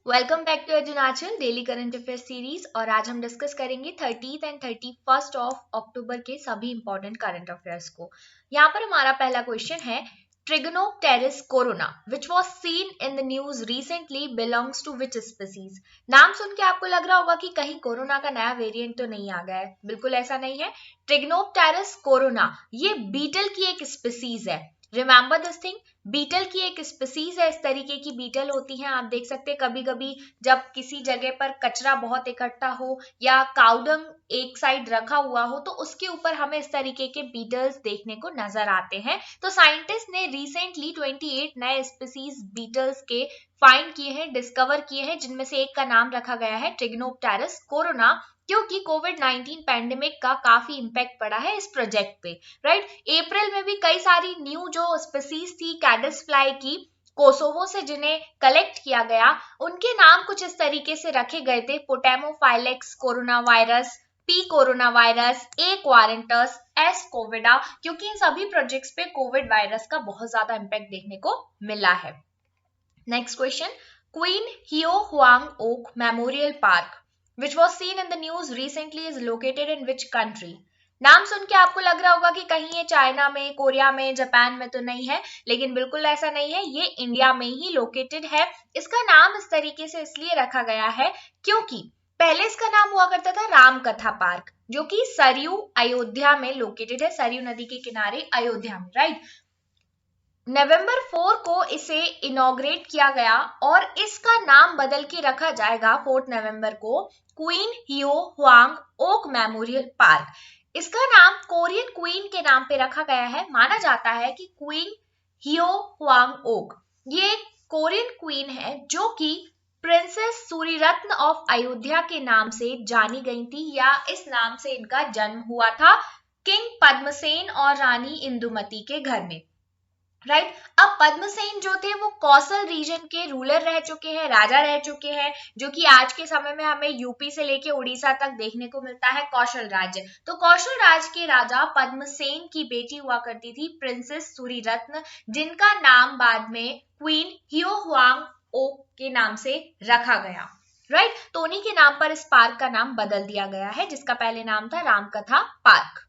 Welcome back to Arjunachal daily current affair series. और आज हम डिस्कस करेंगे 30th and 31st of October के सभी इंपॉर्टेंट करंट अफेयर्स को। यहाँ पर हमारा पहला क्वेश्चन है, Trigonopterus corona which was seen in the news recently belongs to which species. नाम सुन के आपको लग रहा होगा कि कहीं कोरोना का नया वेरिएंट तो नहीं आ गया है। बिल्कुल ऐसा नहीं है। ट्रिगोनोप्टेरिस कोरोना ये बीटल की एक स्पीसीज है। रिमेंबर दिस थिंग, बीटल की एक स्पीसीज है। इस तरीके की बीटल होती हैं। आप देख सकते हैं कभी कभी जब किसी जगह पर कचरा बहुत इकट्ठा हो या काउडंग एक साइड रखा हुआ हो तो उसके ऊपर हमें इस तरीके के बीटल्स देखने को नजर आते हैं। तो साइंटिस्ट ने रिसेंटली 28 नए स्पीसीज बीटल्स के फाइंड किए हैं, डिस्कवर किए हैं, जिनमें से एक का नाम रखा गया है ट्रिगोनोप्टेरिस कोरोना, क्योंकि कोविड-19 पैंडेमिक का काफी इंपैक्ट पड़ा है इस प्रोजेक्ट पे। राइट, अप्रैल में भी कई सारी न्यू जो स्पीसीज थी कैडस फ्लाई की कोसोवो से जिन्हें कलेक्ट किया गया, उनके नाम कुछ इस तरीके से रखे गए थे, Potamophylax corona virus, P corona virus, A quarantus, S covida, क्योंकि इन सभी प्रोजेक्ट्स पे कोविड वायरस का बहुत ज्यादा इंपैक्ट देखने को मिला है। Next question, queen Heo Hwang Ok memorial park which was seen in the news recently is located in which country। नाम सुन के आपको लग रहा होगा कि कहीं ये चाइना में, कोरिया में, जापान में तो नहीं है, लेकिन बिल्कुल ऐसा नहीं है, ये इंडिया में ही लोकेटेड है। इसका नाम इस तरीके से इसलिए रखा गया है क्योंकि पहले इसका नाम हुआ करता था राम कथा पार्क, जो कि सरयू अयोध्या में लोकेटेड है, सरयू नदी के किनारे अयोध्या में। राइट, नवंबर 4 को इसे इनॉग्रेट किया गया और इसका नाम बदल के रखा जाएगा 4 नवंबर को queen Heo Hwang Ok memorial park. इसका नाम कोरियन क्वीन के नाम पे रखा गया है। माना जाता है कि क्वीन हियो हुआंग ओक ये कोरियन क्वीन है जो कि प्रिंसेस सूरीरत्न ऑफ अयोध्या के नाम से जानी गई थी, या इस नाम से इनका जन्म हुआ था किंग पद्मसेन और रानी इंदुमती के घर में। राइट, अब पद्मसेन जो थे वो कौशल रीजन के रूलर रह चुके हैं, राजा रह चुके हैं, जो कि आज के समय में हमें यूपी से लेके उड़ीसा तक देखने को मिलता है कौशल राज्य। तो कौशल राज के राजा पद्मसेन की बेटी हुआ करती थी प्रिंसेस सूरीरत्न, जिनका नाम बाद में क्वीन हियो हुआंग ओक के नाम से रखा गया। राइट, तो उन्हीं के नाम पर इस पार्क का नाम बदल दिया गया है, जिसका पहले नाम था रामकथा पार्क।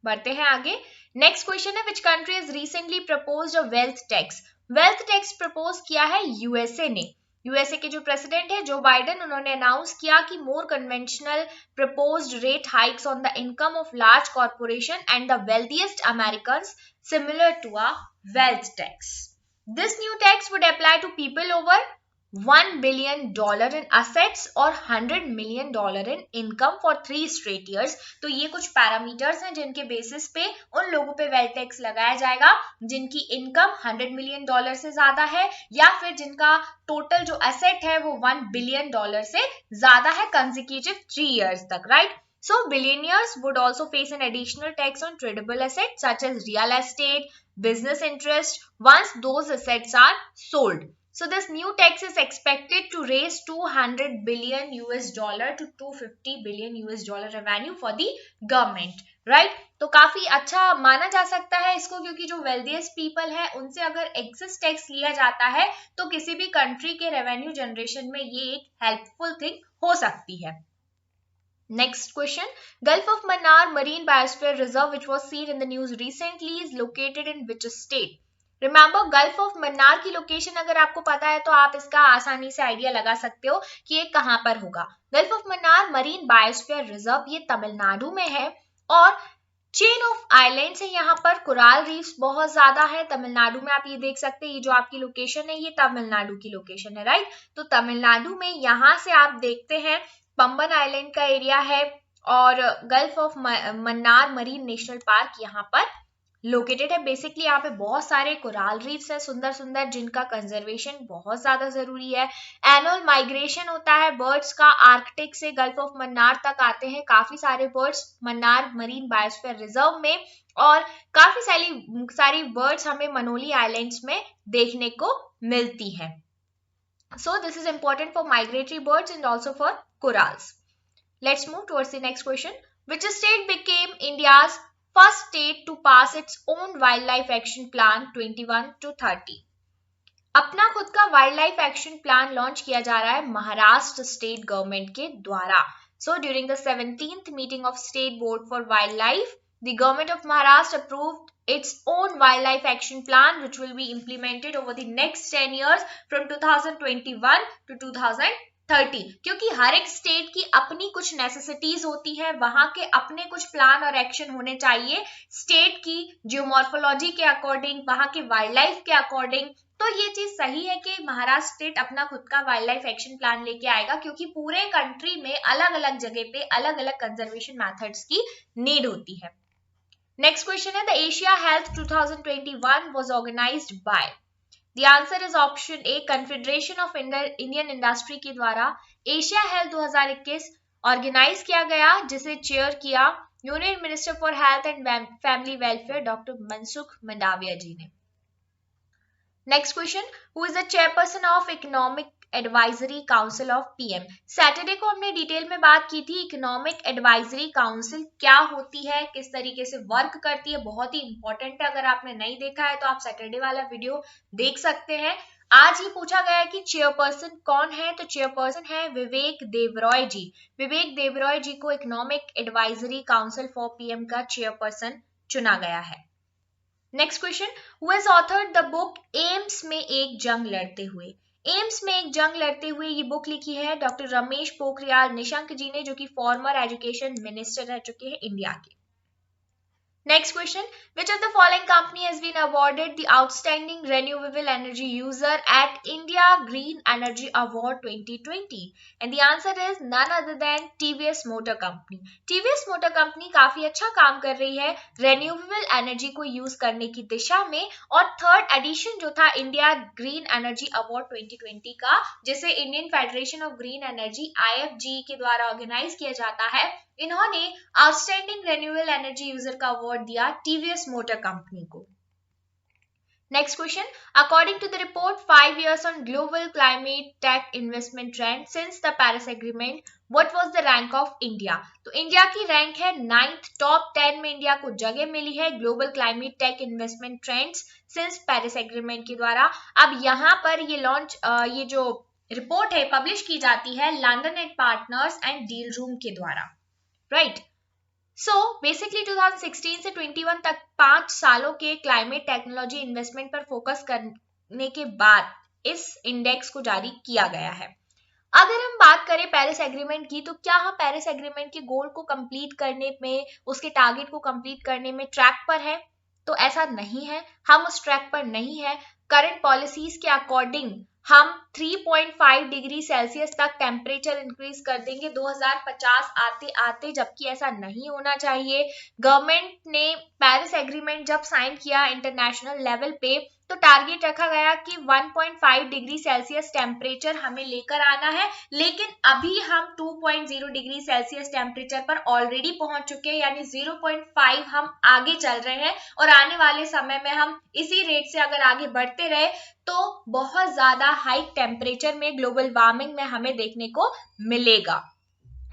बढ़ते हैं आगे। नेक्स्ट क्वेश्चन है, which country has recently proposed a wealth tax. Wealth tax propose किया है यूएसए ने। यूएसए के जो प्रेसिडेंट है जो बाइडेन, उन्होंने अनाउंस किया कि more conventional proposed rate hikes on the income of large corporation and the wealthiest Americans similar to a wealth tax. This new tax would apply to people over $1 billion in assets और $100 million in income for 3 straight years। तो ये कुछ parameters हैं जिनके basis पे उन लोगों पे वेल्थ टैक्स लगाया जाएगा जिनकी इनकम $100 million से ज्यादा है, या फिर जिनका टोटल जो एसेट है वो $1 billion से ज्यादा है कंसेक्यूटिव 3 years तक। Right, so billionaires would also face an additional tax on tradable assets such as real estate, business interest once those assets are sold। So this new tax is expected to raise $200 billion to $250 billion revenue for the government। Right? तो काफी अच्छा माना जा सकता है इसको, क्योंकि जो वेल्थिएस्ट पीपल है उनसे अगर एक्सेस टैक्स लिया जाता है तो किसी भी कंट्री के रेवेन्यू जनरेशन में ये एक हेल्पफुल थिंग हो सकती है। Next question, Gulf of Mannar Marine Biosphere Reserve which was seen in the news recently is located in which state? Remember, gulf of Mannar की लोकेशन अगर आपको पता है तो आप इसका आसानी से आइडिया लगा सकते हो कि ये कहां पर होगा। Gulf of Mannar marine biosphere reserve ये तमिलनाडु में है और चेन ऑफ आइलैंड्स है। यहाँ पर कोरल रीफ्स बहुत ज्यादा है तमिलनाडु में। आप ये देख सकते हैं, ये जो आपकी लोकेशन है ये तमिलनाडु की लोकेशन है। राइट, तो तमिलनाडु में यहाँ से आप देखते हैं पंबन आइलैंड का एरिया है और gulf of Mannar marine national park यहाँ पर लोकेटेड है। बेसिकली यहाँ पे बहुत सारे कोरल रीफ्स है सुंदर सुंदर, जिनका कंजर्वेशन बहुत ज्यादा जरूरी है। एनुअल माइग्रेशन होता है बर्ड्स का, आर्कटिक से गल्फ ऑफ मन्नार तक आते हैं काफी सारे birds Mannar marine biosphere reserve में, और काफी सारी बर्ड्स हमें मनोली आइलैंड्स में देखने को मिलती है। So this is important for migratory birds and also for corals. Let's move towards the next question. Which state became India's first state to pass its own wild life action plan 21 to 30। अपना खुद का wild life action plan launch किया जा रहा है Maharashtra state government के द्वारा। So during the 17th meeting of state board for wild life, the government of Maharashtra approved its own wildlife action plan which will be implemented over the next 10 years from 2021 to 2030। क्योंकि हर एक state की अपनी कुछ necessities होती है, वहां के अपने कुछ प्लान और एक्शन होने चाहिए स्टेट की जियोमॉर्फोलॉजी के अकॉर्डिंग, वहां के वाइल्ड लाइफ के अकॉर्डिंग। तो ये चीज सही है कि महाराष्ट्र स्टेट अपना खुद का वाइल्ड लाइफ एक्शन प्लान लेके आएगा, क्योंकि पूरे कंट्री में अलग अलग जगह पे अलग अलग कंजर्वेशन मेथड्स की नीड होती है। नेक्स्ट क्वेश्चन है, the Asia health 2021 was organized by। The answer is option A, confederation of Indian industry के द्वारा एशिया हेल्थ 2021 ऑर्गेनाइज किया गया, जिसे चेयर किया union minister for health and family welfare doctor Mansukh Mandaviya ji ने। Next question, who is the chairperson of economic advisory council of PM. Saturday को हमने detail में बात की थी इकोनॉमिक एडवाइजरी काउंसिल क्या होती है, किस तरीके से वर्क करती है, बहुत ही इंपॉर्टेंट है। अगर आपने नहीं देखा है तो आप सैटरडे वाला वीडियो देख सकते हैं। आज ये पूछा गया है कि चेयरपर्सन कौन है, तो चेयरपर्सन है विवेक देबरॉय जी। विवेक देबरॉय जी को economic advisory council for PM का चेयरपर्सन चुना गया है। Next question, who has authored the book AIIMS में एक जंग लड़ते हुए। एम्स में एक जंग लड़ते हुए ये बुक लिखी है डॉक्टर रमेश पोखरियाल निशंक जी ने, जो कि फॉर्मर एजुकेशन मिनिस्टर रह चुके हैं इंडिया के। Next question, which of the following company has been awarded the outstanding renewable energy user at India Green Energy Award 2020? And the answer is none other than TVS Motor Company। TVS Motor Company काफी अच्छा काम कर रही है renewable energy को use करने की दिशा में, और थर्ड एडिशन जो था इंडिया ग्रीन एनर्जी अवार्ड 2020 का, जिसे Indian federation of green energy IFG के द्वारा ऑर्गेनाइज किया जाता है, इन्होंने आउटस्टैंडिंग रिन्यूएबल एनर्जी यूजर का अवार्ड दिया टीवीएस मोटर कंपनी को। Next question, according to the report 5 years on global climate tech investment trend since the Paris agreement, what was the rank of India? तो India की rank है 9th, top 10 में India को जगह मिली है global climate tech investment trends since Paris agreement के द्वारा। अब यहाँ पर ये जो रिपोर्ट है पब्लिश की जाती है London and partners and deal room के द्वारा, राइट। सो बेसिकली 2016 से 21 तक 5 सालों के क्लाइमेट टेक्नोलॉजी इन्वेस्टमेंट पर फोकस करने के बाद इस इंडेक्स को जारी किया गया है। अगर हम बात करें पेरिस एग्रीमेंट की, तो क्या हम पेरिस एग्रीमेंट के गोल को कंप्लीट करने में, उसके टारगेट को कंप्लीट करने में ट्रैक पर है? तो ऐसा नहीं है, हम उस ट्रैक पर नहीं है। करंट पॉलिसीज के अकॉर्डिंग हम 3.5 डिग्री सेल्सियस तक टेम्परेचर इंक्रीज कर देंगे 2050 आते आते, जबकि ऐसा नहीं होना चाहिए। गवर्नमेंट ने पेरिस एग्रीमेंट जब साइन किया इंटरनेशनल लेवल पे, तो टारगेट रखा गया कि 1.5 डिग्री सेल्सियस टेम्परेचर हमें लेकर आना है, लेकिन अभी हम 2.0 डिग्री सेल्सियस टेम्परेचर पर ऑलरेडी पहुंच चुके हैं, यानी 0.5 हम आगे चल रहे हैं, और आने वाले समय में हम इसी रेट से अगर आगे बढ़ते रहे तो बहुत ज्यादा हाई टेम्परेचर में, ग्लोबल वार्मिंग में हमें देखने को मिलेगा,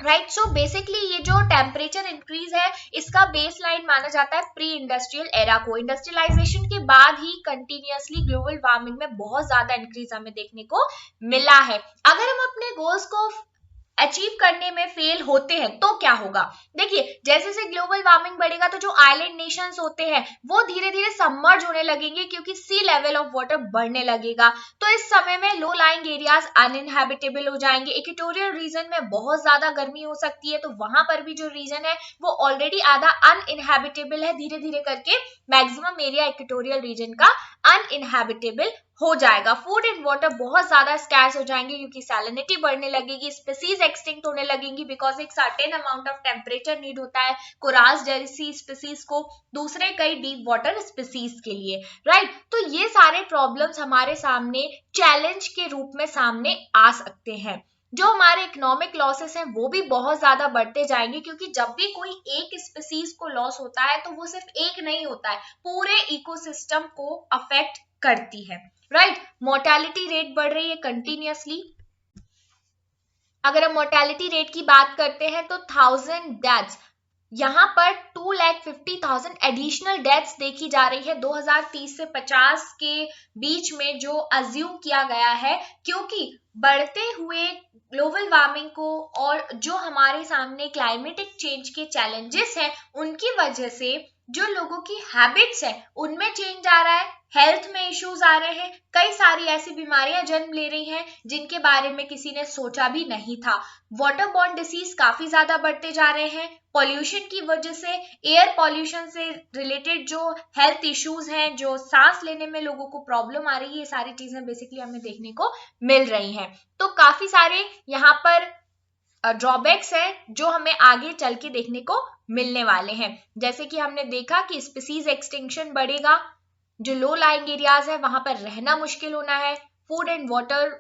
राइट। सो बेसिकली ये जो टेम्परेचर इंक्रीज है, इसका बेस लाइन माना जाता है प्री इंडस्ट्रियल एरा को। इंडस्ट्रियलाइजेशन के बाद ही कंटिन्यूअसली ग्लोबल वार्मिंग में बहुत ज्यादा इंक्रीज हमें देखने को मिला है। अगर हम अपने गोल्स को अचीव करने में फेल होते हैं तो क्या होगा? देखिए, जैसे जैसे ग्लोबल वार्मिंग बढ़ेगा तो जो आइलैंड नेशंस होते हैं वो धीरे धीरे सबमर्ज होने लगेंगे, क्योंकि सी लेवल ऑफ वाटर बढ़ने लगेगा। तो इस समय में लो लाइंग एरियाज अनइनहैबिटेबल हो जाएंगे। इक्वेटोरियल रीजन में बहुत ज्यादा गर्मी हो सकती है, तो वहां पर भी जो रीजन है वो ऑलरेडी आधा अनइनहैबिटेबल है, धीरे धीरे करके मैक्सिमम एरिया इक्वेटोरियल रीजन का अनइनहैबिटेबल हो जाएगा। फूड एंड वाटर बहुत ज्यादा स्कैर्स हो जाएंगे, क्योंकि सैलिनिटी बढ़ने लगेगी, स्पीसीज एक्सटिंक्ट होने लगेंगी, बिकॉज एक certain amount of temperature need होता है कोरास जैसी स्पीसीज को दूसरे कई डीप वाटर स्पीसीज के लिए, राइट। तो ये सारे प्रॉब्लम्स हमारे सामने चैलेंज के रूप में सामने आ सकते हैं। जो हमारे इकोनॉमिक लॉसेस हैं वो भी बहुत ज्यादा बढ़ते जाएंगे, क्योंकि जब भी कोई एक स्पीसीज को लॉस होता है तो वो सिर्फ एक नहीं होता है, पूरे इकोसिस्टम को अफेक्ट करती है, राइट। मोर्टेलिटी रेट बढ़ रही है कंटिन्यूअसली। अगर हम मोर्टेलिटी रेट की बात करते हैं तो 1000 डेथ्स यहाँ पर 2,50,000 एडिशनल डेथ्स देखी जा रही है 2030 से 50 के बीच में, जो अज्यूम किया गया है, क्योंकि बढ़ते हुए ग्लोबल वार्मिंग को और जो हमारे सामने क्लाइमेटिक चेंज के चैलेंजेस हैं उनकी वजह से जो लोगों की हैबिट्स है उनमें चेंज आ रहा है, हेल्थ में इश्यूज आ रहे हैं, कई सारी ऐसी बीमारियां जन्म ले रही हैं जिनके बारे में किसी ने सोचा भी नहीं था। वाटर बॉर्न डिसीज काफी ज्यादा बढ़ते जा रहे हैं, पॉल्यूशन की वजह से, एयर पॉल्यूशन से रिलेटेड जो हेल्थ इश्यूज हैं, जो सांस लेने में लोगों को प्रॉब्लम आ रही है, ये सारी चीजें बेसिकली हमें देखने को मिल रही हैं। तो काफी सारे यहाँ पर ड्रॉबैक्स है जो हमें आगे चल के देखने को मिलने वाले हैं। जैसे कि हमने देखा कि स्पीसीज एक्सटिंक्शन बढ़ेगा, जो लो लाइंग एरियाज है वहां पर रहना मुश्किल होना है, food and water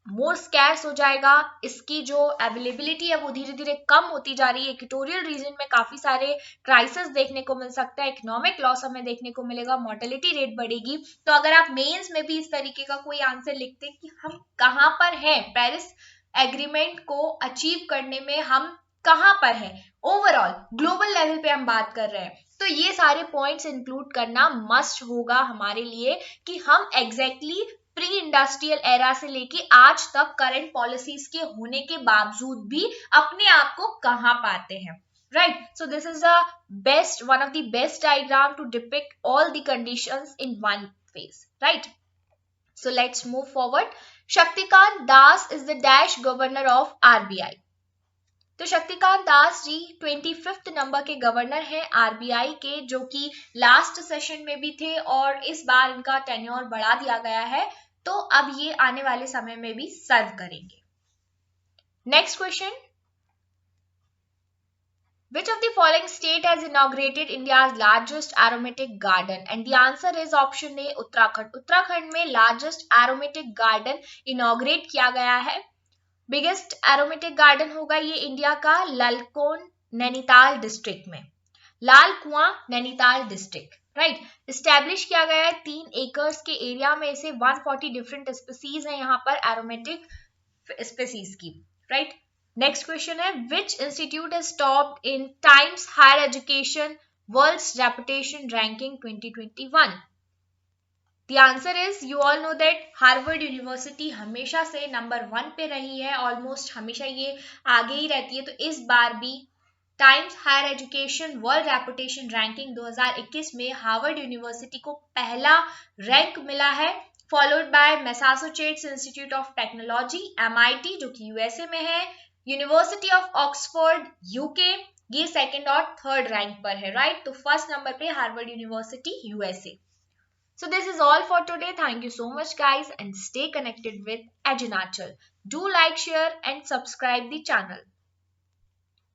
more scarce हो जाएगा, इसकी जो अवेलेबिलिटी है वो धीरे धीरे कम होती जा रही है, इक्वेटोरियल रीजन में काफी सारे क्राइसिस देखने को मिल सकता है, इकोनॉमिक लॉस हमें देखने को मिलेगा, मोर्टेलिटी रेट बढ़ेगी। तो अगर आप मेंस में भी इस तरीके का कोई आंसर लिखते हैं कि हम कहाँ पर हैं, पेरिस एग्रीमेंट को अचीव करने में हम कहां पर हैं, ओवरऑल ग्लोबल लेवल पे हम बात कर रहे हैं, तो ये सारे पॉइंट्स इंक्लूड करना मस्ट होगा हमारे लिए कि हम एग्जैक्टली प्री इंडस्ट्रियल एरा से लेके आज तक करंट पॉलिसीज के होने के बावजूद भी अपने आप को कहां पाते हैं। Right, so this is the one of the best diagram to depict all the conditions in one phase, right? So let's move forward. Shaktikant Das is the dash governor of RBI. तो Shaktikanta Das ji 25th number के governor हैं RBI के, जो कि last session में भी थे और इस बार इनका टेन्योर बढ़ा दिया गया है, तो अब ये आने वाले समय में भी सर्व करेंगे। Next question, which of the following state has inaugurated India's largest aromatic garden? And the answer is option A, Uttarakhand. Uttarakhand में largest aromatic garden inaugurate किया गया है। बिगेस्ट एरोमेटिक गार्डन होगा ये इंडिया का लालकोन नैनीताल डिस्ट्रिक्ट में, लाल कुआं नैनीताल डिस्ट्रिक्ट, राइट। इस्टेब्लिश किया गया है 3 एकर्स के एरिया में, से 140 डिफरेंट स्पीसीज है यहाँ पर एरोमेटिक स्पीसीज की, राइट। नेक्स्ट क्वेश्चन है, which institute is topped in Times Higher Education world's reputation ranking 2021? The answer is, you all know that Harvard university हमेशा से नंबर 1 पे रही है, ऑलमोस्ट हमेशा ये आगे ही रहती है, तो इस बार भी Times Higher Education world reputation ranking 2021 में हार्वर्ड यूनिवर्सिटी को पहला रैंक मिला है, followed by Massachusetts Institute of Technology MIT जो कि यूएसए में है, यूनिवर्सिटी ऑफ ऑक्सफोर्ड यूके, ये सेकंड और थर्ड रैंक पर है, राइट। तो फर्स्ट नंबर पे Harvard university USA. So this is all for today. Thank you so much guys and stay connected with Edunachal. Do like, share and subscribe the channel.